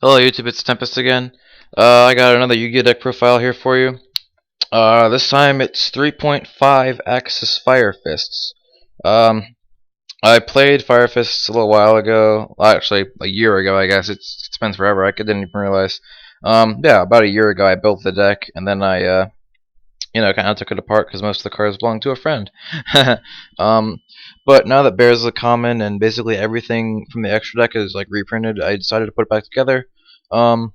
Hello YouTube, it's Tempest again. I got another Yu-Gi-Oh deck profile here for you. This time it's 3.5 Axis Fire Fists. Um, I played Fire Fists a little while ago. Well, actually, a year ago, I guess. It's been forever. I didn't even realize. Yeah, about a year ago, I built the deck, and then I kind of took it apart because most of the cards belong to a friend. um, but now that Bears is a common and basically everything from the extra deck is like reprinted, I decided to put it back together. Um,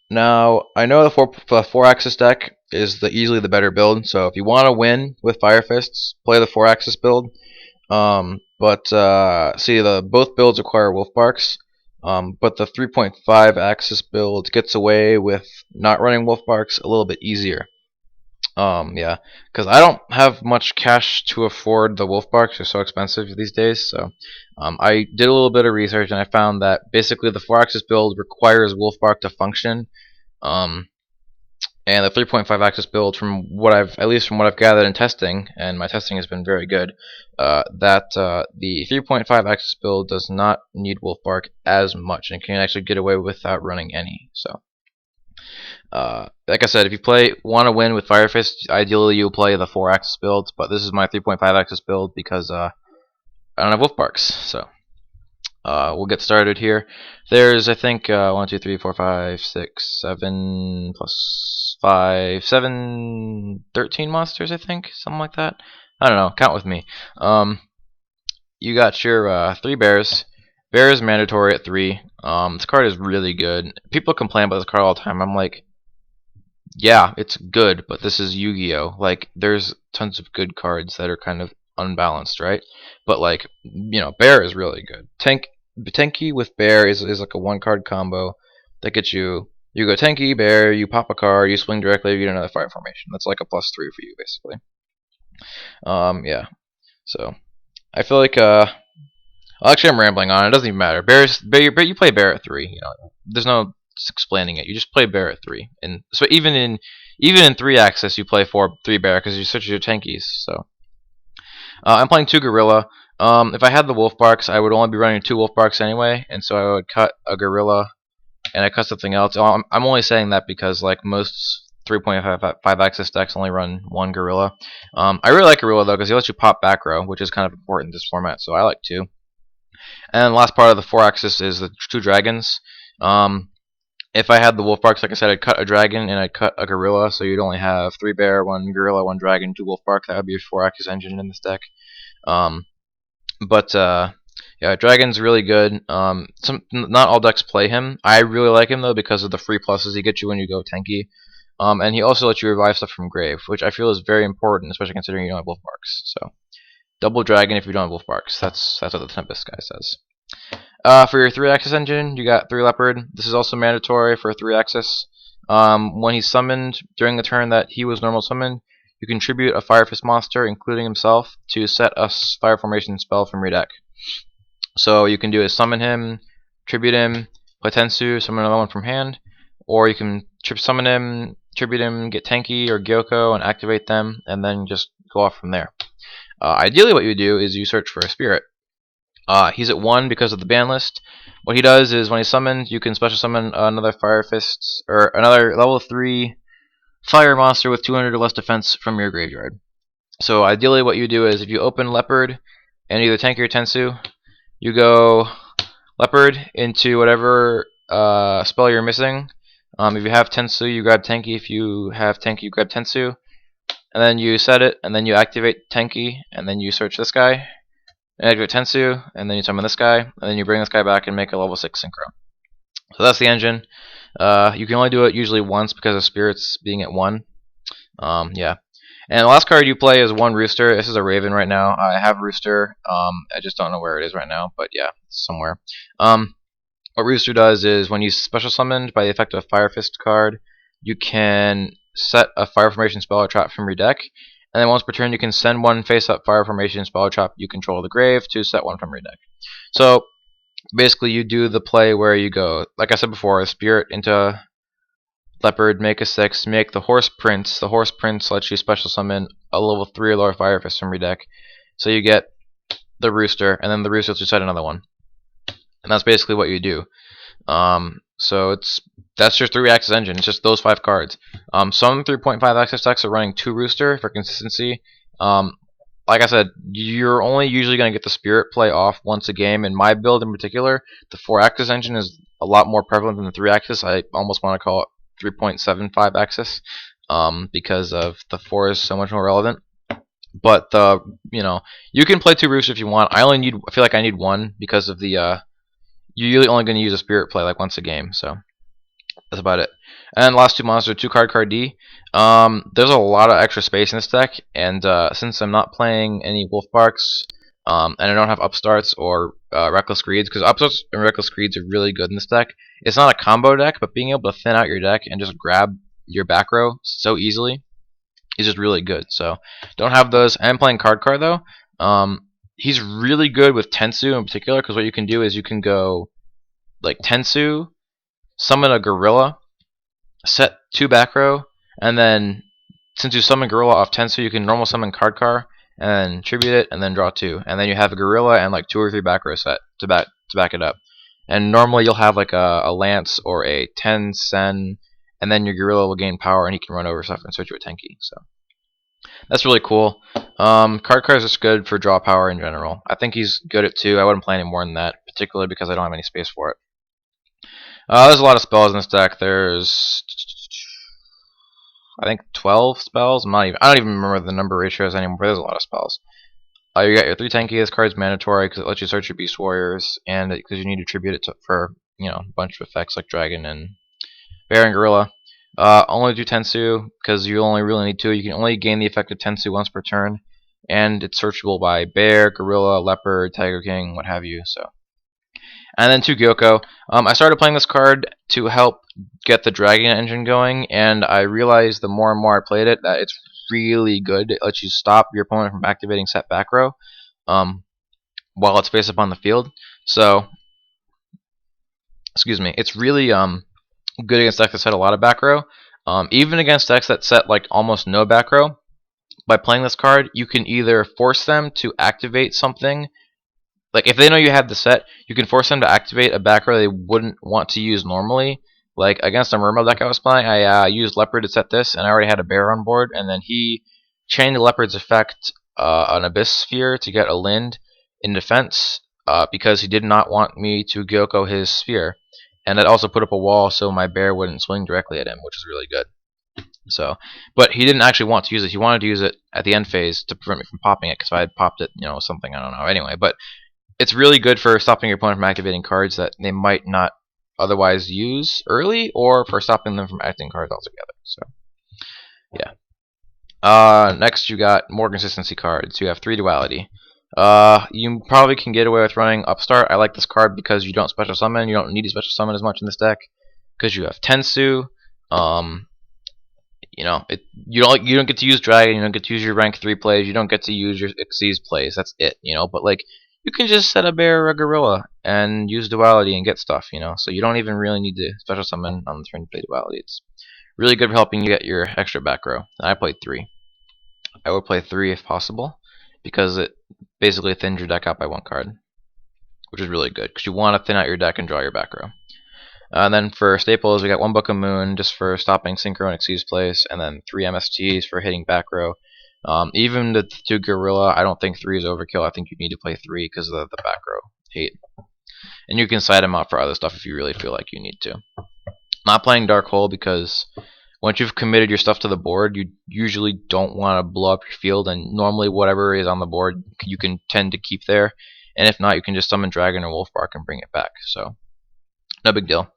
Now, I know the four axis deck is easily the better build. So if you want to win with Fire Fists, play the four axis build. But see, the both builds require Wolfbarks. But the 3.5 axis build gets away with not running Wolfbarks a little bit easier. Yeah, because I don't have much cash to afford the Wolfbarks. They're so expensive these days. So I did a little bit of research and I found that basically the four axis build requires Wolfbark to function. Um, and the 3.5 axis build, from what at least from what I've gathered in testing, and my testing has been very good, the 3.5 axis build does not need Wolfbark as much, and can actually get away without running any. So, like I said, if you want to win with Fire Fist, ideally you'll play the 4 axis build, but this is my 3.5 axis build because I don't have Wolfbarks. So. We'll get started here. There's, I think, 1, 2, 3, 4, 5, 6, 7 plus 5, 7, 13 monsters, I think, something like that. I don't know. Count with me. You got your 3 bears. Bear is mandatory at 3. This card is really good. People complain about this card all the time. I'm like, yeah, it's good, but this is Yu-Gi-Oh! Like, there's tons of good cards that are kind of unbalanced, right? But like, Bear is really good. Tenki with Bear is like a 1 card combo that gets you go Tenki, Bear, you pop a card, you swing directly, you get another fire formation. That's like a +3 for you basically. Yeah. So I feel like actually I'm rambling on. It doesn't even matter. You play Bear at 3. There's no explaining it. You just play Bear at 3, and so even in 3 axis you play 3 Bear because you switch your Tenkies. So I'm playing 2 Gorilla. If I had the Wolfbarks, I would only be running 2 Wolfbarks anyway, and so I would cut a Gorilla and I cut something else. I'm only saying that because like most 3.5 axis decks only run 1 Gorilla. I really like Gorilla though because he lets you pop back row, which is kind of important in this format, so I like 2. And the last part of the 4 axis is the 2 dragons. If I had the Wolfbarks, like I said, I'd cut a dragon and I'd cut a Gorilla, so you'd only have 3 bear, 1 Gorilla, 1 dragon, 2 Wolfbark. That would be your 4 axis engine in this deck. Yeah, Dragon's really good. Not all decks play him. I really like him though because of the free pluses he gets you when you go Tenki. And he also lets you revive stuff from grave, which I feel is very important, especially considering you don't have Wolfbarks. So, double Dragon if you don't have Wolfbarks. That's what the Tempest guy says. For your 3 axis engine, you got 3 Leopard. This is also mandatory for 3 axis. When he's summoned during the turn that he was normal summoned, you contribute a Fire Fist monster, including himself, to set a Fire Formation spell from your deck. So you can do is summon him, tribute him, play Tensu, summon another one from hand, or you can summon him, tribute him, get Tenki or Gyoko and activate them, and then just go off from there. Ideally what you do is you search for a spirit. He's at 1 because of the ban list. What he does is when he's summoned, you can special summon another Fire Fist, or another level 3 fire monster with 200 or less defense from your graveyard. So ideally what you do is if you open Leopard and either Tenki or Tensu, you go Leopard into whatever spell you're missing. If you have Tensu, you grab Tenki. If you have Tenki, you grab Tensu. And then you set it, and then you activate Tenki, and then you search this guy, and activate Tensu, and then you summon this guy, and then you bring this guy back and make a level 6 synchro. So that's the engine. You can only do it usually once because of spirits being at 1. Yeah. And the last card you play is 1 Rooster. This is a Raven right now. I have Rooster. I just don't know where it is right now, but yeah, it's somewhere. What Rooster does is when he's special summoned by the effect of a Fire Fist card, you can set a Fire Formation spell or trap from your deck, and then once per turn you can send 1 face-up Fire Formation spell or trap you control the grave to set 1 from your deck. So basically you do the play where you go, like I said before, a spirit into Leopard, make a 6, make the Horse Prince. The Horse Prince lets you special summon a level 3 or lower Fire Fist from your deck. So you get the Rooster, and then the Rooster lets you set another one. And that's basically what you do. So that's your 3-axis engine. It's just those 5 cards. Some 3.5 axis decks are running 2 Rooster for consistency. Like I said, you're only usually going to get the Spirit play off once a game. In my build in particular, the 4-axis engine is a lot more prevalent than the 3-axis. I almost want to call it 3.75 axis, because of the 4 is so much more relevant. But you can play 2 Roosters if you want. I feel like I need 1 because of the you're usually only going to use a Spirit play like once a game. So that's about it. And last 2 monsters, 2 card D. There's a lot of extra space in this deck, and since I'm not playing any Wolfbarks, and I don't have Upstarts or Reckless Greeds, because Upstarts and Reckless Greeds are really good in this deck. It's not a combo deck, but being able to thin out your deck and just grab your back row so easily is just really good. So don't have those. I'm playing Card though. He's really good with Tensu in particular, because what you can do is you can go like Tensu, summon a Gorilla, set 2 back row, and then since you summon Gorilla off Tensu, you can normal summon Cardcar and then tribute it and then draw 2, and then you have a Gorilla and like 2 or 3 back row set to back it up. And normally you'll have like a Lance or a 10 Sen, and then your Gorilla will gain power and he can run over stuff and switch you a Tenki. So that's really cool. Cardcar is just good for draw power in general. I think he's good at 2. I wouldn't play any more than that, particularly because I don't have any space for it. There's a lot of spells in this deck. There's, I think, 12 spells. I don't even remember the number ratios anymore, but there's a lot of spells. You got your 3 Tenki. This card's mandatory because it lets you search your Beast Warriors, and because you need to tribute it for a bunch of effects like Dragon and Bear and Gorilla. Only do Tensu because you only really need 2. You can only gain the effect of Tensu once per turn, and it's searchable by Bear, Gorilla, Leopard, Tiger King, what have you. So. And then 2 Gyoko. I started playing this card to help get the Dragon engine going, and I realized the more and more I played it that it's really good. It lets you stop your opponent from activating set back row while it's face up on the field. So, excuse me, it's really good against decks that set a lot of back row. Even against decks that set like almost no back row, by playing this card, you can either force them to activate something. Like, if they know you have the set, you can force them to activate a back row they wouldn't want to use normally. Like, against a Mermail deck I was playing, I used Leopard to set this, and I already had a Bear on board, and then he chained Leopard's effect, an Abyss Sphere, to get a Lind in defense, because he did not want me to Gyoko his Sphere. And that also put up a wall so my Bear wouldn't swing directly at him, which is really good. So, but he didn't actually want to use it. He wanted to use it at the end phase to prevent me from popping it, because if I had popped it, something, I don't know. Anyway, but it's really good for stopping your opponent from activating cards that they might not otherwise use early, or for stopping them from activating cards altogether. So, yeah. Next, you got more consistency cards. You have 3 Duality. You probably can get away with running Upstart. I like this card because you don't special summon. You don't need to special summon as much in this deck because you have Tensu. You don't get to use Dragon. You don't get to use your rank 3 plays. You don't get to use your Xyz plays. That's it. But like, you can just set a Bear or a Gorilla and use Duality and get stuff, so you don't even really need to special summon on the turn to play Duality. It's really good for helping you get your extra back row. And I played 3. I would play 3 if possible, because it basically thins your deck out by 1 card, which is really good, because you want to thin out your deck and draw your back row. And then for staples, we got 1 Book of Moon, just for stopping Synchro and Xyz plays, and then 3 MSTs for hitting back row. Even the 2 Gorilla, I don't think 3 is overkill. I think you need to play 3 because of the back row hate. And you can side them out for other stuff if you really feel like you need to. Not playing Dark Hole because once you've committed your stuff to the board, you usually don't want to blow up your field, and normally whatever is on the board you can tend to keep there. And if not, you can just summon Dragon or Wolfbark and bring it back. So, no big deal.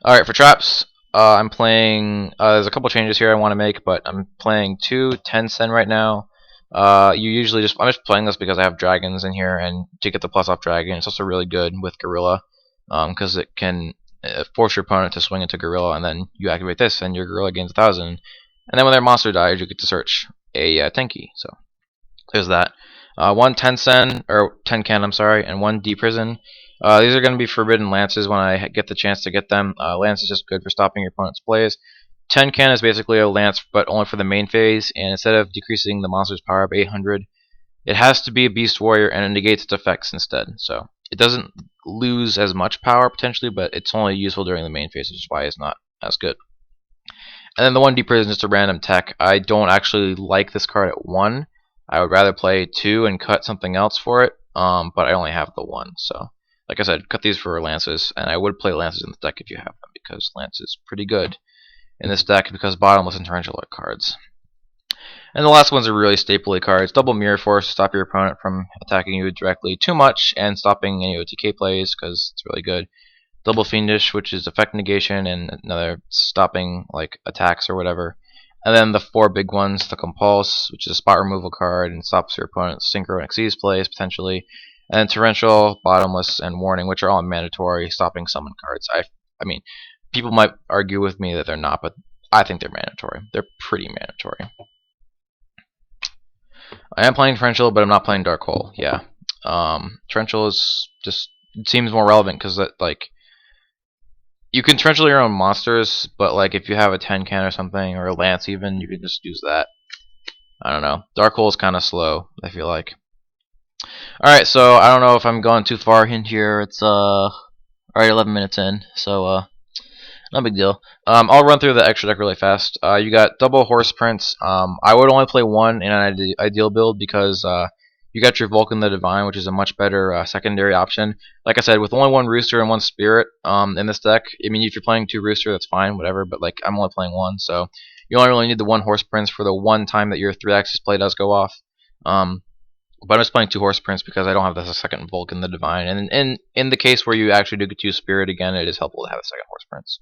Alright, for traps, I'm playing, there's a couple changes here I want to make, but I'm playing 2 10 Sen right now. I'm just playing this because I have dragons in here, and to get the plus off dragon, it's also really good with Gorilla, because it can force your opponent to swing into Gorilla, and then you activate this, and your Gorilla gains 1,000. And then when their monster dies, you get to search a Tenki. So, there's that. 1 10 Sen, or 10 Can, I'm sorry, and 1 D Prison. These are going to be Forbidden Lances when I get the chance to get them. Lance is just good for stopping your opponent's plays. 10 Can is basically a Lance, but only for the main phase, and instead of decreasing the monster's power by 800, it has to be a Beast Warrior, and it negates its effects instead. So It doesn't lose as much power potentially, but it's only useful during the main phase, which is why it's not as good. And then the 1 Deeper is just a random tech. I don't actually like this card at 1. I would rather play 2 and cut something else for it, but I only have the 1. So, like I said, cut these for Lances, and I would play Lances in the deck if you have them, because Lance is pretty good in this deck because Bottomless and Torrential are cards. And the last ones are really stapley cards. Double Mirror Force to stop your opponent from attacking you directly too much and stopping any OTK plays because it's really good. Double Fiendish, which is effect negation and another stopping like attacks or whatever. And then the 4 big ones, the Compulse, which is a spot removal card and stops your opponent's Synchro and Exceeds plays potentially. And then Torrential, Bottomless, and Warning, which are all mandatory stopping summon cards. I mean, people might argue with me that they're not, but I think they're mandatory. They're pretty mandatory. I am playing Torrential, but I'm not playing Dark Hole. Yeah, Torrential is just, it seems more relevant because that, like, you can torrential your own monsters, but like if you have a 10 can or something, or a Lance even, you can just use that. I don't know. Dark Hole is kind of slow, I feel like. Alright, so I don't know if I'm going too far in here. It's already 11 minutes in, so no big deal. I'll run through the extra deck really fast. You got double Horse Prince. I would only play 1 in an ideal build because you got your Vulcan the Divine, which is a much better secondary option. Like I said, with only 1 Rooster and 1 Spirit in this deck, I mean, if you're playing 2 Rooster, that's fine, whatever, but like I'm only playing 1, so you only really need the 1 Horse Prince for the one time that your 3-axis play does go off. But I'm just playing 2 Horse Prince because I don't have the second Vulcan the Divine, and in the case where you actually do get 2 Spirit again, it is helpful to have a second Horse Prince.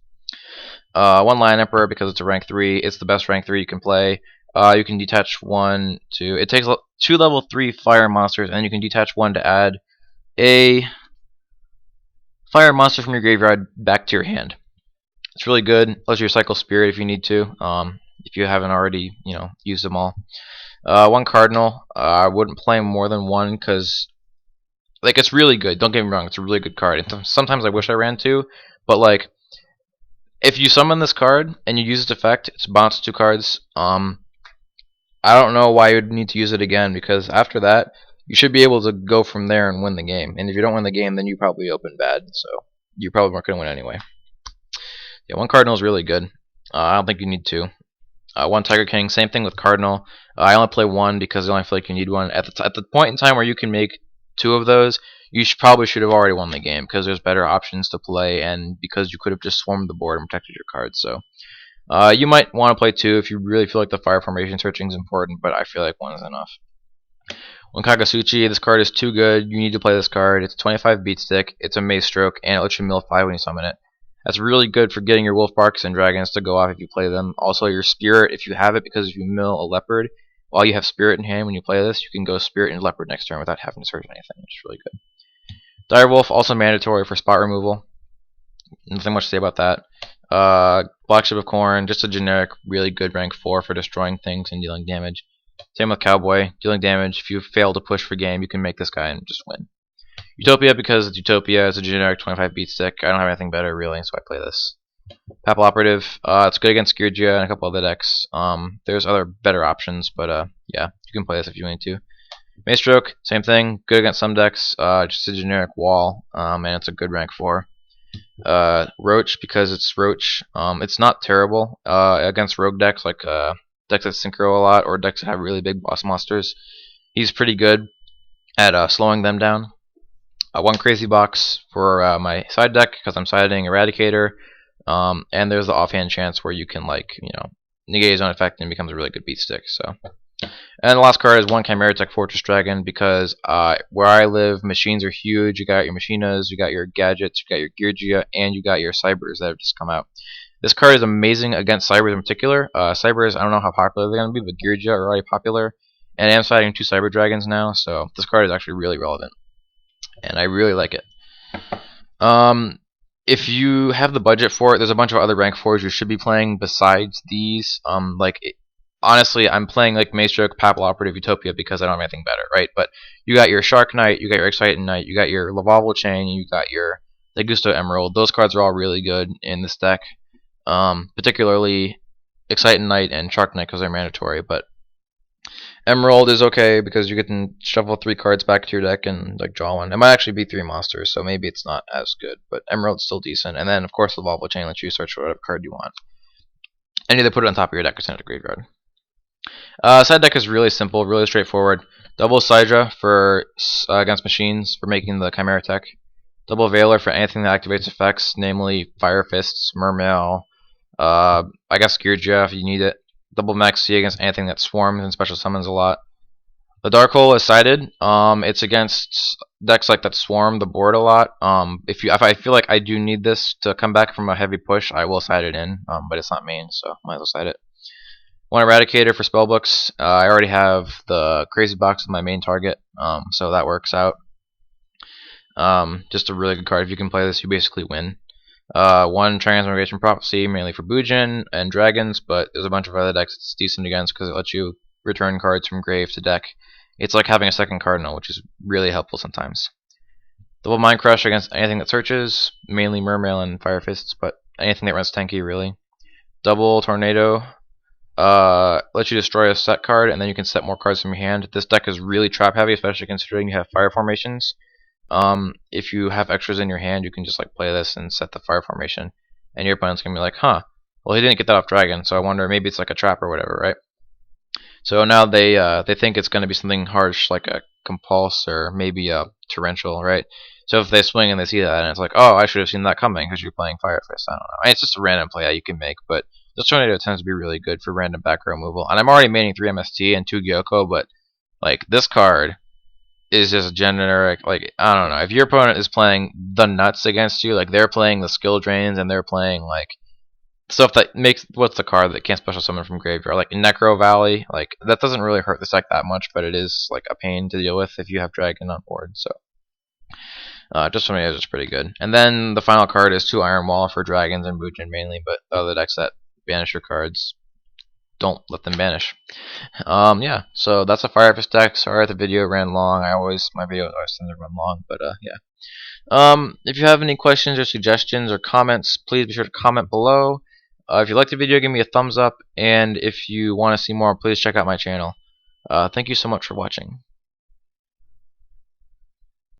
1 Lion Emperor because it's a rank 3. It's the best rank 3 you can play. You can detach 1 to... It takes 2 level 3 fire monsters, and you can detach 1 to add a fire monster from your graveyard back to your hand. It's really good. Lets you cycle Spirit if you need to, if you haven't already, used them all. 1 Cardinal. I wouldn't play more than 1 because, like, it's really good. Don't get me wrong, it's a really good card. And sometimes I wish I ran 2, but like, if you summon this card and you use its effect, it's bounce 2 cards. I don't know why you'd need to use it again, because after that, you should be able to go from there and win the game. And if you don't win the game, then you probably open bad, so you probably weren't going to win anyway. Yeah, 1 Cardinal is really good. I don't think you need 2. 1 Tiger King, same thing with Cardinal. I only play 1 because I only feel like you need 1. At the point in time where you can make 2 of those, you probably should have already won the game because there's better options to play, and because you could have just swarmed the board and protected your cards. So you might want to play 2 if you really feel like the fire formation searching is important, but I feel like 1 is enough. 1 Kagasuchi, this card is too good. You need to play this card. It's a 25 beat stick, it's a Maze Stroke, and it lets you mill 5 when you summon it. That's really good for getting your Wolfbarks and Dragons to go off if you play them. Also, your Spirit, if you have it, because if you mill a Leopard, while you have Spirit in hand when you play this, you can go Spirit and Leopard next turn without having to search anything, which is really good. Direwolf, also mandatory for spot removal. Nothing much to say about that. Black Ship of Corn, just a generic, really good rank 4 for destroying things and dealing damage. Same with Cowboy, dealing damage. If you fail to push for game, you can make this guy and just win. Utopia, because it's Utopia, it's a generic 25 beat stick. I don't have anything better really, so I play this. Papal Operative, it's good against Girgia and a couple other decks. There's other better options, but yeah, you can play this if you need to. Maze Stroke, same thing, good against some decks, just a generic wall, and it's a good rank 4. Roach, because it's Roach, it's not terrible against rogue decks, like decks that synchro a lot, or decks that have really big boss monsters. He's pretty good at slowing them down. 1 Crazy Box for my side deck, because I'm siding Eradicator, and there's the offhand chance where you can, like, negate his own effect and it becomes a really good beat stick. So, and the last card is 1 Chimera Tech Fortress Dragon, because where I live, machines are huge. You got your Machinas, you got your Gadgets, you got your Girgia, and you got your Cybers that have just come out. This card is amazing against Cybers in particular. Cybers, I don't know how popular they're going to be, but Girgia are already popular, and I am siding 2 Cyber Dragons now, so this card is actually really relevant, and I really like it. If you have the budget for it, there's a bunch of other rank 4s you should be playing besides these. Honestly, I'm playing like Maze Stroke, Papal Operative, Utopia because I don't have anything better, right? But you got your Shark Knight, you got your Exciting Knight, you got your Lavalval Chain, you got your Degusto Emerald. Those cards are all really good in this deck, particularly Exciting Knight and Shark Knight because they're mandatory. But Emerald is okay because you can shuffle 3 cards back to your deck and like draw one. It might actually be 3 monsters, so maybe it's not as good, but Emerald's still decent. And then of course the Evolvable Chain lets you search for whatever card you want and either put it on top of your deck or send it to graveyard. Side deck is really simple, really straightforward. Double Sidra for against machines for making the Chimera tech. Double Veiler for anything that activates effects, namely Fire Fists, Mermail, I guess Geargia if you need it. Double Maxi against anything that swarms and special summons a lot. The Dark Hole is sided. It's against decks like that swarm the board a lot. If I feel like I do need this to come back from a heavy push, I will side it in. But it's not main, so might as well side it. One Eradicator for spellbooks. I already have the Crazy Box as my main target, so that works out. Just a really good card. If you can play this, you basically win. One Transmigration Prophecy, mainly for Bujin and Dragons, but there's a bunch of other decks it's decent against because it lets you return cards from grave to deck. It's like having a second Cardinal, which is really helpful sometimes. Double Mind Crush against anything that searches, mainly Mermail and Fire Fists, but anything that runs tanky, really. Double Tornado lets you destroy a set card, and then you can set more cards from your hand. This deck is really trap heavy, especially considering you have fire formations. If you have extras in your hand, you can just like play this and set the fire formation, and your opponent's gonna be like, huh, well he didn't get that off dragon, so I wonder maybe it's like a trap or whatever, right? So now they think it's gonna be something harsh like a compulse or maybe a torrential, right? So if they swing and they see that, and it's like, oh, I should have seen that coming because you're playing Fire Fist. I don't know. It's just a random play that you can make, but this tornado tends to be really good for random back row removal. And I'm already maining 3 MST and 2 Gyoko, but like this card is just generic. Like I don't know, if your opponent is playing the nuts against you, like they're playing the skill drains and they're playing like stuff that makes what's the card that can't special summon from graveyard, like Necro Valley, like that doesn't really hurt this deck that much, but it is like a pain to deal with if you have dragon on board. So just for me, it's pretty good. And then the final card is 2 Iron Wall for dragons and Bujin mainly, but other decks that banish your cards, don't let them banish. Yeah, so that's a Fire Fist deck. Sorry the video ran long. My videos always tend to run long, but yeah. If you have any questions or suggestions or comments, please be sure to comment below. If you liked the video, give me a thumbs up, and if you want to see more, please check out my channel. Thank you so much for watching.